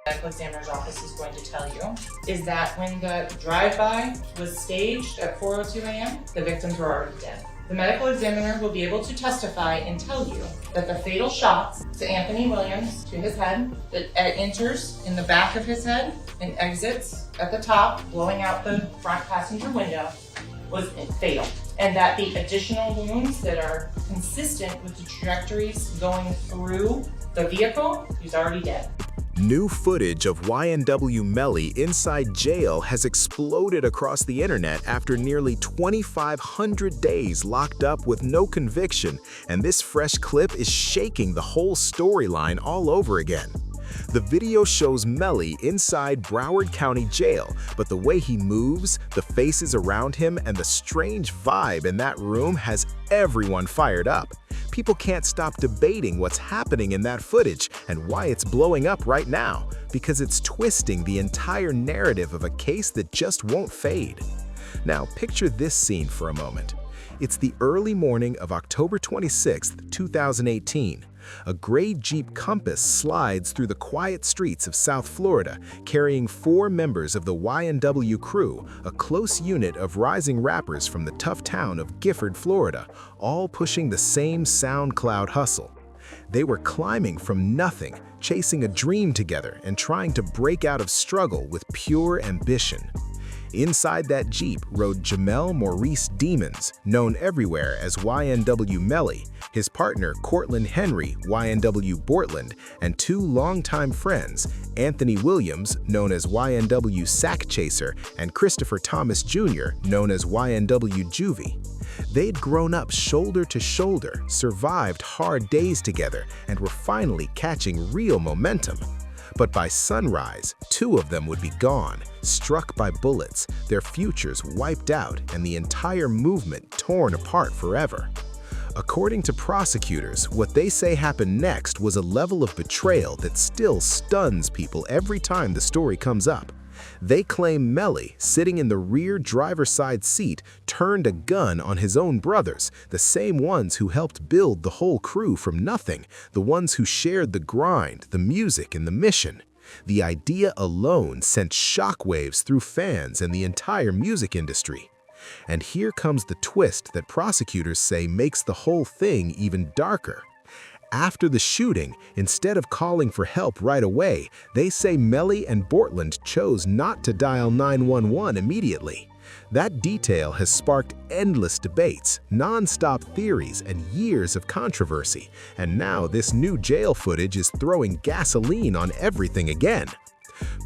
medical examiner's office is going to tell you is that when the drive-by was staged at 4:02 a.m., the victims were already dead. The medical examiner will be able to testify and tell you that the fatal shots to Anthony Williams, to his head, that enters in the back of his head and exits at the top, blowing out the front passenger window, was fatal. And that the additional wounds that are consistent with the trajectories going through the vehicle, he's already dead. New footage of YNW Melly inside jail has exploded across the internet after nearly 2,500 days locked up with no conviction, and this fresh clip is shaking the whole storyline all over again. The video shows Melly inside Broward County Jail, but the way he moves, the faces around him, and the strange vibe in that room has everyone fired up. People can't stop debating what's happening in that footage and why it's blowing up right now, because it's twisting the entire narrative of a case that just won't fade. Now, picture this scene for a moment. It's the early morning of October 26, 2018. A gray Jeep Compass slides through the quiet streets of South Florida, carrying 4 members of the YNW crew, a close unit of rising rappers from the tough town of Gifford, Florida, all pushing the same SoundCloud hustle. They were climbing from nothing, chasing a dream together, and trying to break out of struggle with pure ambition. Inside that Jeep rode Jamel Maurice Demons, known everywhere as YNW Melly, his partner Cortland Henry, YNW Bortland, and 2 longtime friends, Anthony Williams, known as YNW Sack Chaser, and Christopher Thomas Jr., known as YNW Juvie. They'd grown up shoulder to shoulder, survived hard days together, and were finally catching real momentum. But by sunrise, 2 of them would be gone, struck by bullets, their futures wiped out, and the entire movement torn apart forever. According to prosecutors, what they say happened next was a level of betrayal that still stuns people every time the story comes up. They claim Melly, sitting in the rear driver's side seat, turned a gun on his own brothers, the same ones who helped build the whole crew from nothing, the ones who shared the grind, the music, and the mission. The idea alone sent shockwaves through fans and the entire music industry. And here comes the twist that prosecutors say makes the whole thing even darker. After the shooting, instead of calling for help right away, they say Melly and Bortland chose not to dial 911 immediately. That detail has sparked endless debates, non-stop theories, and years of controversy, and now this new jail footage is throwing gasoline on everything again.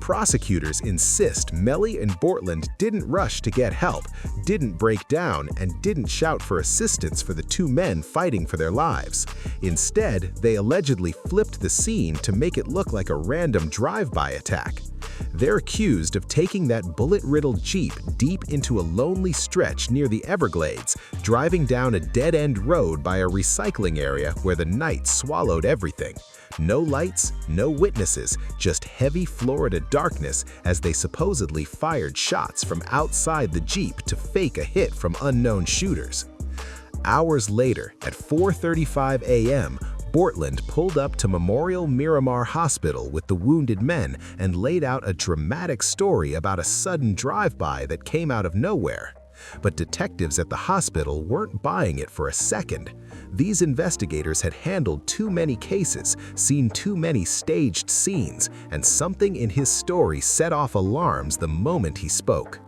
Prosecutors insist Melly and Bortland didn't rush to get help, didn't break down, and didn't shout for assistance for the 2 men fighting for their lives. Instead, they allegedly flipped the scene to make it look like a random drive-by attack. They're accused of taking that bullet-riddled Jeep deep into a lonely stretch near the Everglades, driving down a dead-end road by a recycling area where the night swallowed everything. No lights, no witnesses, just heavy Florida darkness as they supposedly fired shots from outside the Jeep to fake a hit from unknown shooters. Hours later, at 4:35 a.m., Bortland pulled up to Memorial Miramar Hospital with the wounded men and laid out a dramatic story about a sudden drive-by that came out of nowhere. But detectives at the hospital weren't buying it for a second. These investigators had handled too many cases, seen too many staged scenes, and something in his story set off alarms the moment he spoke.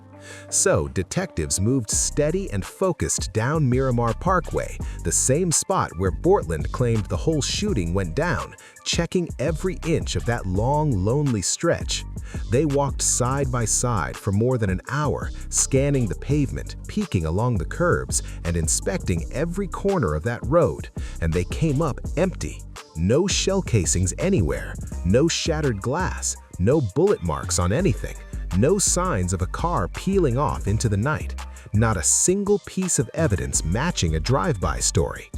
So detectives moved steady and focused down Miramar Parkway, the same spot where Bortland claimed the whole shooting went down, checking every inch of that long, lonely stretch. They walked side by side for more than an hour, scanning the pavement, peeking along the curbs, and inspecting every corner of that road, and they came up empty. No shell casings anywhere, no shattered glass, no bullet marks on anything. No signs of a car peeling off into the night. Not a single piece of evidence matching a drive-by story.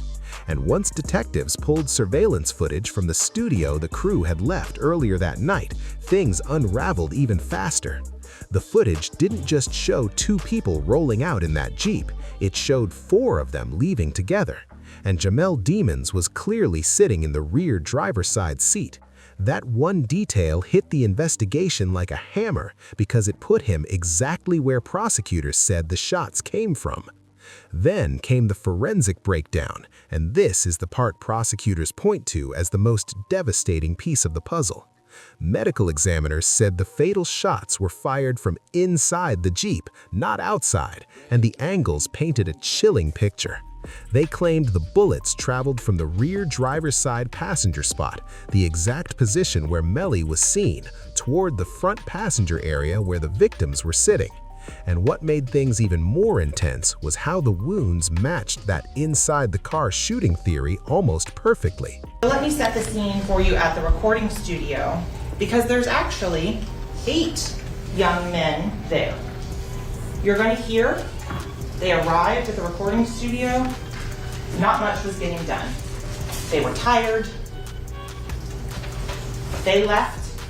And once detectives pulled surveillance footage from the studio the crew had left earlier that night, things unraveled even faster. The footage didn't just show 2 people rolling out in that Jeep, it showed 4 of them leaving together. And Jamel Demons was clearly sitting in the rear driver's side seat. That one detail hit the investigation like a hammer because it put him exactly where prosecutors said the shots came from. Then came the forensic breakdown, and this is the part prosecutors point to as the most devastating piece of the puzzle. Medical examiners said the fatal shots were fired from inside the Jeep, not outside, and the angles painted a chilling picture. They claimed the bullets traveled from the rear driver's side passenger spot, the exact position where Melly was seen, toward the front passenger area where the victims were sitting. And what made things even more intense was how the wounds matched that inside-the-car shooting theory almost perfectly. Let me set the scene for you at the recording studio, because there's actually 8 young men there. You're going to hear they arrived at the recording studio, not much was getting done. They were tired. They left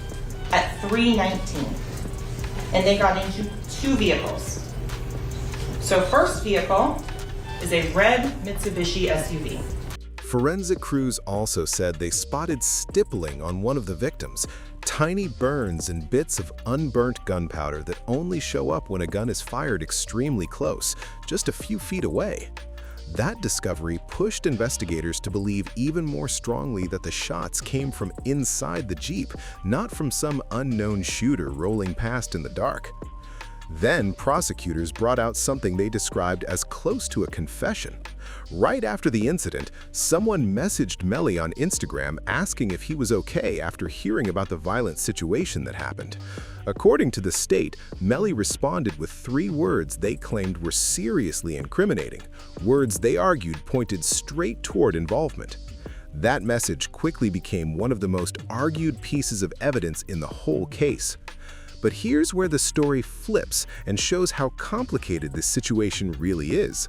at 3:19, and they got into 2 vehicles. So first vehicle is a red Mitsubishi SUV. Forensic crews also said they spotted stippling on one of the victims, tiny burns and bits of unburnt gunpowder that only show up when a gun is fired extremely close, just a few feet away. That discovery pushed investigators to believe even more strongly that the shots came from inside the Jeep, not from some unknown shooter rolling past in the dark. Then prosecutors brought out something they described as close to a confession. Right after the incident, someone messaged Melly on Instagram asking if he was okay after hearing about the violent situation that happened. According to the state, Melly responded with 3 words they claimed were seriously incriminating, words they argued pointed straight toward involvement. That message quickly became one of the most argued pieces of evidence in the whole case. But here's where the story flips and shows how complicated this situation really is.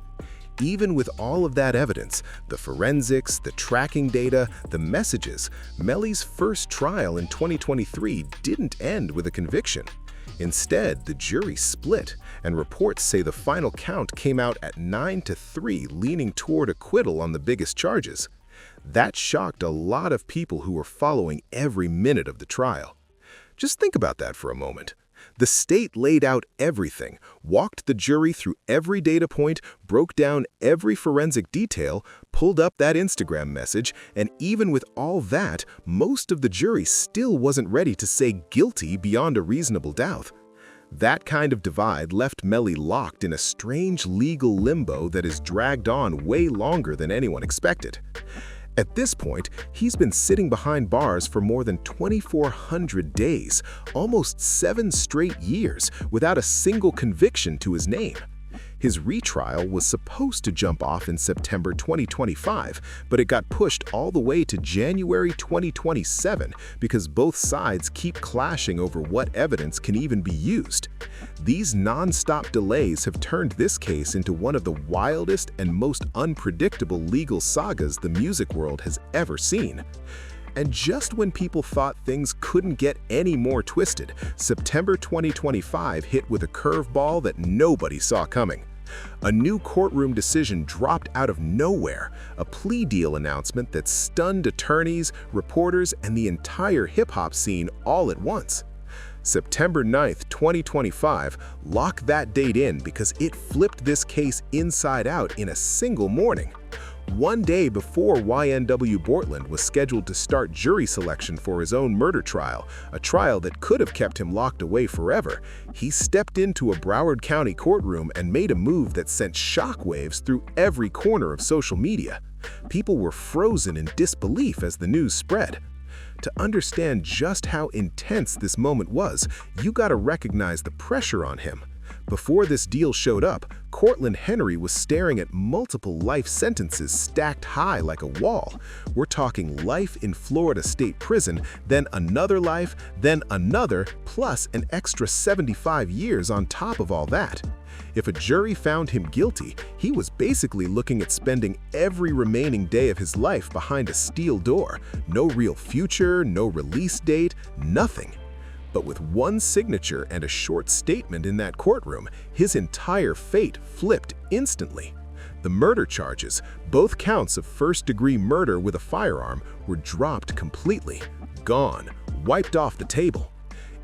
Even with all of that evidence, the forensics, the tracking data, the messages, Melly's first trial in 2023 didn't end with a conviction. Instead, the jury split, and reports say the final count came out at 9-3, leaning toward acquittal on the biggest charges. That shocked a lot of people who were following every minute of the trial. Just think about that for a moment. The state laid out everything, walked the jury through every data point, broke down every forensic detail, pulled up that Instagram message, and even with all that, most of the jury still wasn't ready to say guilty beyond a reasonable doubt. That kind of divide left Melly locked in a strange legal limbo that has dragged on way longer than anyone expected. At this point, he's been sitting behind bars for more than 2,400 days, almost 7 straight years, without a single conviction to his name. His retrial was supposed to jump off in September 2025, but it got pushed all the way to January 2027 because both sides keep clashing over what evidence can even be used. These non-stop delays have turned this case into one of the wildest and most unpredictable legal sagas the music world has ever seen. And just when people thought things couldn't get any more twisted, September 2025 hit with a curveball that nobody saw coming. A new courtroom decision dropped out of nowhere, a plea deal announcement that stunned attorneys, reporters, and the entire hip-hop scene all at once. September 9th, 2025, lock that date in because it flipped this case inside out in a single morning. One day before YNW Bortland was scheduled to start jury selection for his own murder trial, a trial that could have kept him locked away forever, he stepped into a Broward County courtroom and made a move that sent shockwaves through every corner of social media. People were frozen in disbelief as the news spread. To understand just how intense this moment was, you gotta recognize the pressure on him. Before this deal showed up, Cortland Henry was staring at multiple life sentences stacked high like a wall. We're talking life in Florida State Prison, then another life, then another, plus an extra 75 years on top of all that. If a jury found him guilty, he was basically looking at spending every remaining day of his life behind a steel door. No real future, no release date, nothing. But with one signature and a short statement in that courtroom, his entire fate flipped instantly. The murder charges, both counts of first-degree murder with a firearm, were dropped completely, gone, wiped off the table.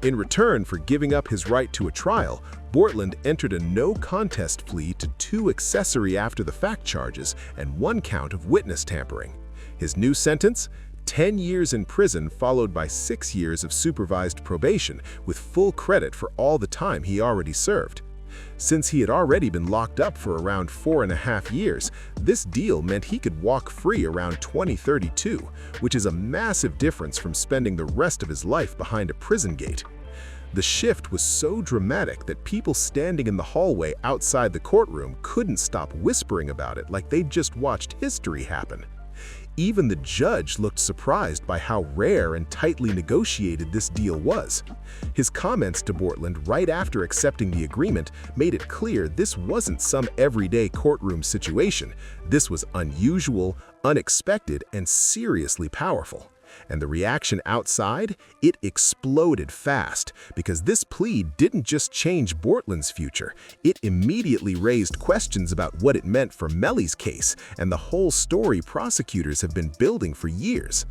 In return for giving up his right to a trial, Bortland entered a no-contest plea to 2 accessory after-the-fact charges and 1 count of witness tampering. His new sentence? 10 years in prison followed by 6 years of supervised probation, with full credit for all the time he already served. Since he had already been locked up for around 4.5 years, this deal meant he could walk free around 2032, which is a massive difference from spending the rest of his life behind a prison gate. The shift was so dramatic that people standing in the hallway outside the courtroom couldn't stop whispering about it like they'd just watched history happen. Even the judge looked surprised by how rare and tightly negotiated this deal was. His comments to Bortland right after accepting the agreement made it clear this wasn't some everyday courtroom situation. This was unusual, unexpected, and seriously powerful. And the reaction outside? It exploded fast, because this plea didn't just change Bortland's future, it immediately raised questions about what it meant for Melly's case and the whole story prosecutors have been building for years.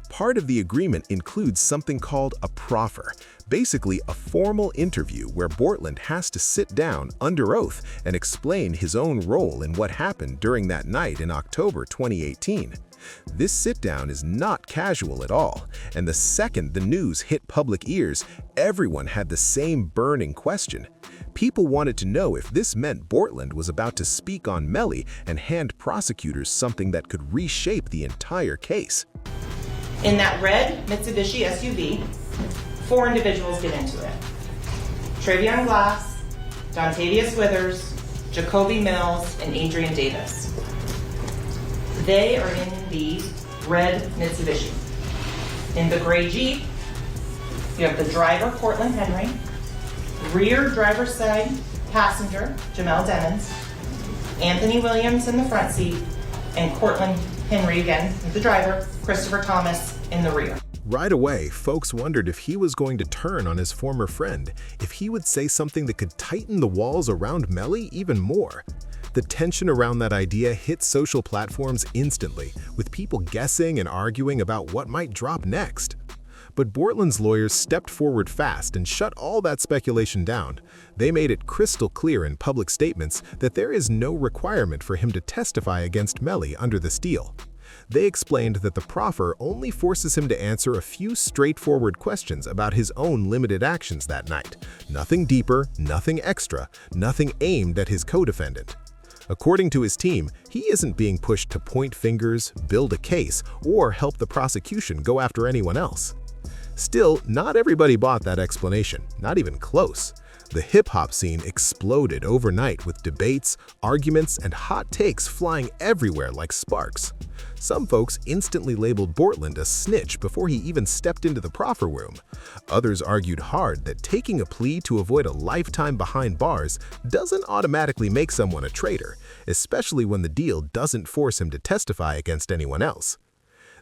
Part of the agreement includes something called a proffer, basically a formal interview where Bortland has to sit down under oath and explain his own role in what happened during that night in October 2018. This sit-down is not casual at all, and the second the news hit public ears, everyone had the same burning question. People wanted to know if this meant Bortland was about to speak on Melly and hand prosecutors something that could reshape the entire case. In that red Mitsubishi SUV, 4 individuals get into it. Travion Glass, Dontavius Withers, Jacoby Mills, and Adrian Davis. They are in the red Mitsubishi. In the gray Jeep, you have the driver, Cortland Henry, rear driver's side passenger, Jamel Demmons, Anthony Williams in the front seat, and Cortland Henry again, the driver, Christopher Thomas in the rear. Right away, folks wondered if he was going to turn on his former friend, if he would say something that could tighten the walls around Melly even more. The tension around that idea hit social platforms instantly, with people guessing and arguing about what might drop next. But Bortland's lawyers stepped forward fast and shut all that speculation down. They made it crystal clear in public statements that there is no requirement for him to testify against Melly under this deal. They explained that the proffer only forces him to answer a few straightforward questions about his own limited actions that night. Nothing deeper, nothing extra, nothing aimed at his co-defendant. According to his team, he isn't being pushed to point fingers, build a case, or help the prosecution go after anyone else. Still, not everybody bought that explanation, not even close. The hip-hop scene exploded overnight with debates, arguments, and hot takes flying everywhere like sparks. Some folks instantly labeled Bortland a snitch before he even stepped into the proffer room. Others argued hard that taking a plea to avoid a lifetime behind bars doesn't automatically make someone a traitor, especially when the deal doesn't force him to testify against anyone else.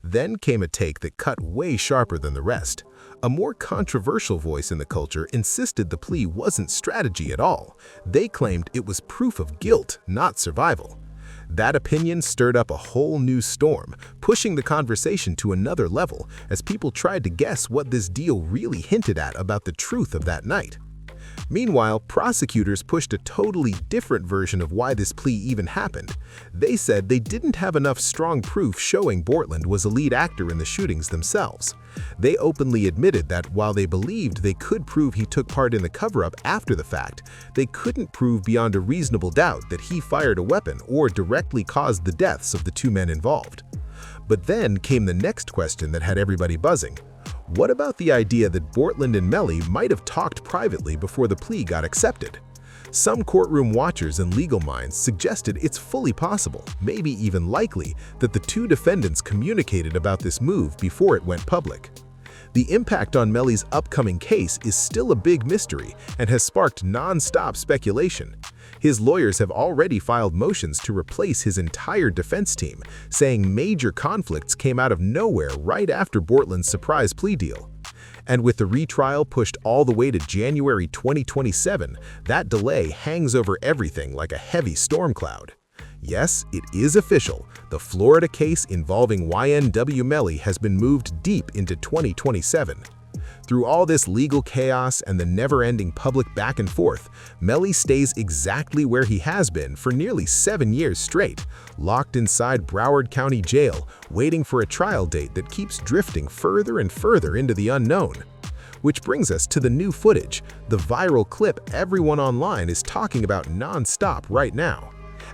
Then came a take that cut way sharper than the rest. A more controversial voice in the culture insisted the plea wasn't strategy at all. They claimed it was proof of guilt, not survival. That opinion stirred up a whole new storm, pushing the conversation to another level as people tried to guess what this deal really hinted at about the truth of that night. Meanwhile, prosecutors pushed a totally different version of why this plea even happened. They said they didn't have enough strong proof showing Bortland was a lead actor in the shootings themselves. They openly admitted that while they believed they could prove he took part in the cover-up after the fact, they couldn't prove beyond a reasonable doubt that he fired a weapon or directly caused the deaths of the 2 men involved. But then came the next question that had everybody buzzing. What about the idea that Bortland and Melly might have talked privately before the plea got accepted? Some courtroom watchers and legal minds suggested it's fully possible, maybe even likely, that the 2 defendants communicated about this move before it went public. The impact on Melly's upcoming case is still a big mystery and has sparked non-stop speculation. His lawyers have already filed motions to replace his entire defense team, saying major conflicts came out of nowhere right after Bortland's surprise plea deal. And with the retrial pushed all the way to January 2027, that delay hangs over everything like a heavy storm cloud. Yes, it is official. The Florida case involving YNW Melly has been moved deep into 2027. Through all this legal chaos and the never-ending public back and forth, Melly stays exactly where he has been for nearly 7 years straight, locked inside Broward County Jail, waiting for a trial date that keeps drifting further and further into the unknown. Which brings us to the new footage, the viral clip everyone online is talking about non-stop right now.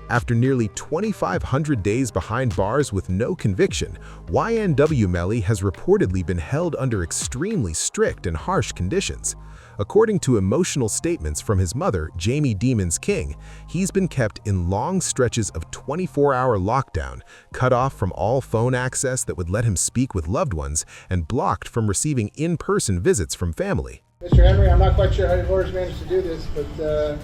After nearly 2,500 days behind bars with no conviction, YNW Melly has reportedly been held under extremely strict and harsh conditions. According to emotional statements from his mother, Jamie Demons King, he's been kept in long stretches of 24-hour lockdown, cut off from all phone access that would let him speak with loved ones, and blocked from receiving in-person visits from family. Mr. Henry, I'm not quite sure how your lawyers managed to do this, but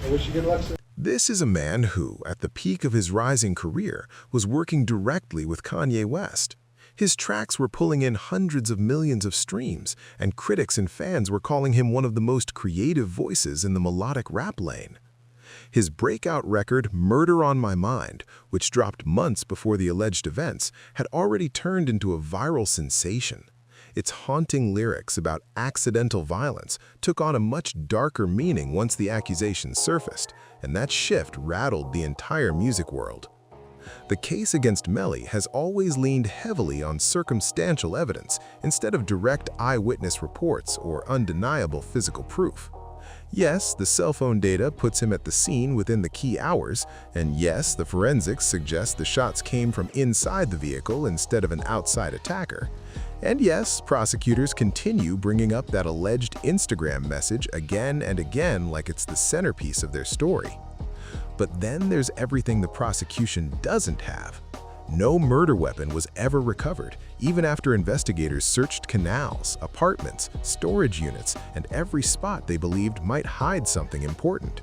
I wish you good luck, sir. This is a man who, at the peak of his rising career, was working directly with Kanye West. His tracks were pulling in hundreds of millions of streams, and critics and fans were calling him one of the most creative voices in the melodic rap lane. His breakout record, Murder on My Mind, which dropped months before the alleged events, had already turned into a viral sensation. Its haunting lyrics about accidental violence took on a much darker meaning once the accusations surfaced, and that shift rattled the entire music world. The case against Melly has always leaned heavily on circumstantial evidence instead of direct eyewitness reports or undeniable physical proof. Yes, the cell phone data puts him at the scene within the key hours, and yes, the forensics suggest the shots came from inside the vehicle instead of an outside attacker. And yes, prosecutors continue bringing up that alleged Instagram message again and again like it's the centerpiece of their story. But then there's everything the prosecution doesn't have. No murder weapon was ever recovered, even after investigators searched canals, apartments, storage units, and every spot they believed might hide something important.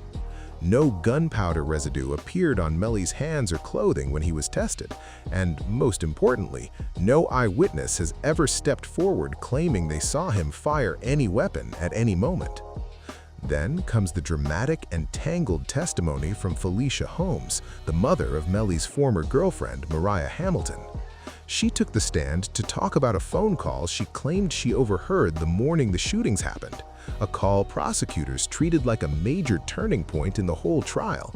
No gunpowder residue appeared on Melly's hands or clothing when he was tested, and most importantly, no eyewitness has ever stepped forward claiming they saw him fire any weapon at any moment. Then comes the dramatic and tangled testimony from Felicia Holmes, the mother of Melly's former girlfriend, Mariah Hamilton. She took the stand to talk about a phone call she claimed she overheard the morning the shootings happened, a call prosecutors treated like a major turning point in the whole trial.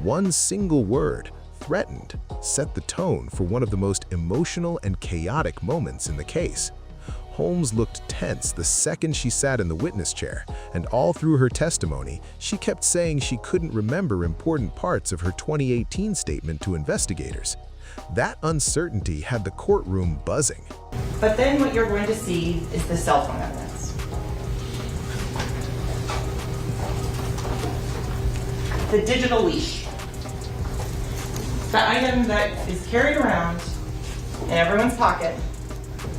One single word, threatened, set the tone for one of the most emotional and chaotic moments in the case. Holmes looked tense the second she sat in the witness chair, and all through her testimony, she kept saying she couldn't remember important parts of her 2018 statement to investigators. That uncertainty had the courtroom buzzing. But then what you're going to see is the cell phone evidence. The digital leash. The item that is carried around in everyone's pocket,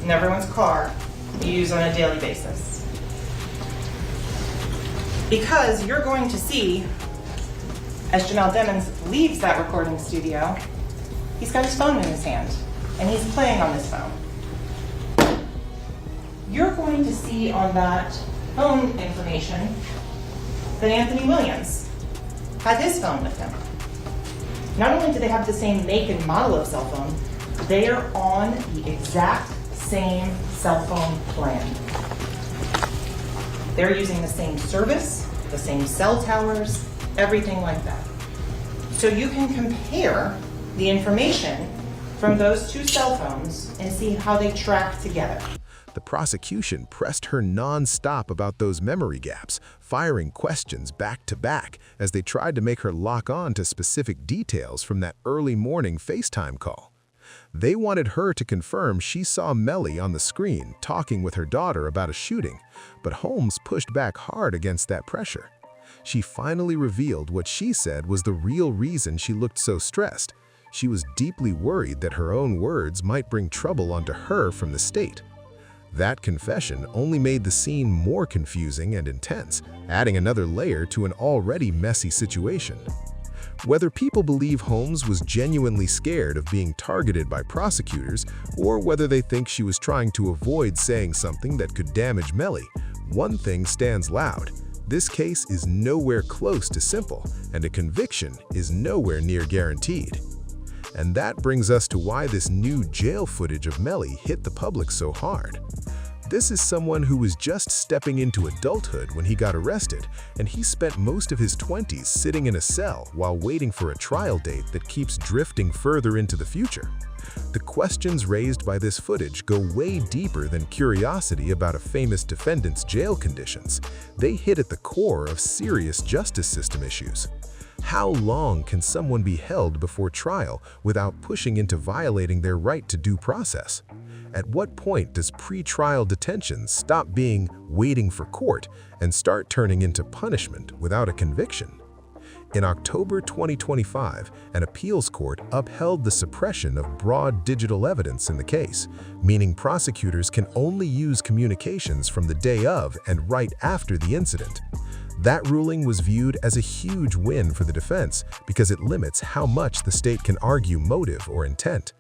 in everyone's car, you use on a daily basis. Because you're going to see, as Jamel Demons leaves that recording studio, he's got his phone in his hand, and he's playing on his phone. You're going to see on that phone information that Anthony Williams had his phone with him. Not only do they have the same make and model of cell phone, they are on the exact same cell phone plan. They're using the same service, the same cell towers, everything like that. So you can compare the information from those two cell phones and see how they track together. The prosecution pressed her non-stop about those memory gaps, firing questions back to back as they tried to make her lock on to specific details from that early morning FaceTime call. They wanted her to confirm she saw Melly on the screen talking with her daughter about a shooting, but Holmes pushed back hard against that pressure. She finally revealed what she said was the real reason she looked so stressed. She was deeply worried that her own words might bring trouble onto her from the state. That confession only made the scene more confusing and intense, adding another layer to an already messy situation. Whether people believe Holmes was genuinely scared of being targeted by prosecutors, or whether they think she was trying to avoid saying something that could damage Melly, one thing stands loud. This case is nowhere close to simple, and a conviction is nowhere near guaranteed. And that brings us to why this new jail footage of Melly hit the public so hard. This is someone who was just stepping into adulthood when he got arrested, and he spent most of his 20s sitting in a cell while waiting for a trial date that keeps drifting further into the future. The questions raised by this footage go way deeper than curiosity about a famous defendant's jail conditions. They hit at the core of serious justice system issues. How long can someone be held before trial without pushing into violating their right to due process? At what point does pre-trial detention stop being waiting for court and start turning into punishment without a conviction? In October 2025, an appeals court upheld the suppression of broad digital evidence in the case, meaning prosecutors can only use communications from the day of and right after the incident. That ruling was viewed as a huge win for the defense because it limits how much the state can argue motive or intent.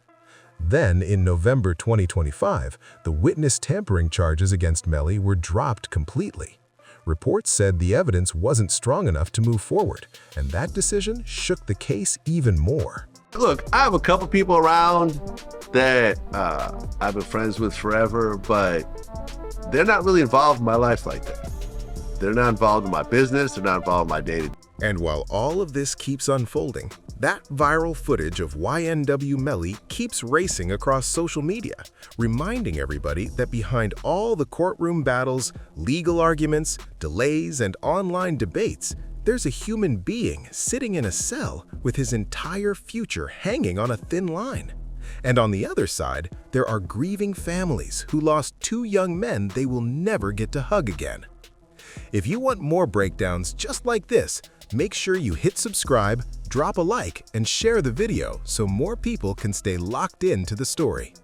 Then, in November 2025, the witness tampering charges against Melly were dropped completely. Reports said the evidence wasn't strong enough to move forward, and that decision shook the case even more. Look, I have a couple people around that I've been friends with forever, but they're not really involved in my life like that. They're not involved in my business, they're not involved in my day-to-day. And while all of this keeps unfolding, that viral footage of YNW Melly keeps racing across social media, reminding everybody that behind all the courtroom battles, legal arguments, delays, and online debates, there's a human being sitting in a cell with his entire future hanging on a thin line. And on the other side, there are grieving families who lost two young men they will never get to hug again. If you want more breakdowns just like this, make sure you hit subscribe, drop a like, and share the video so more people can stay locked into the story.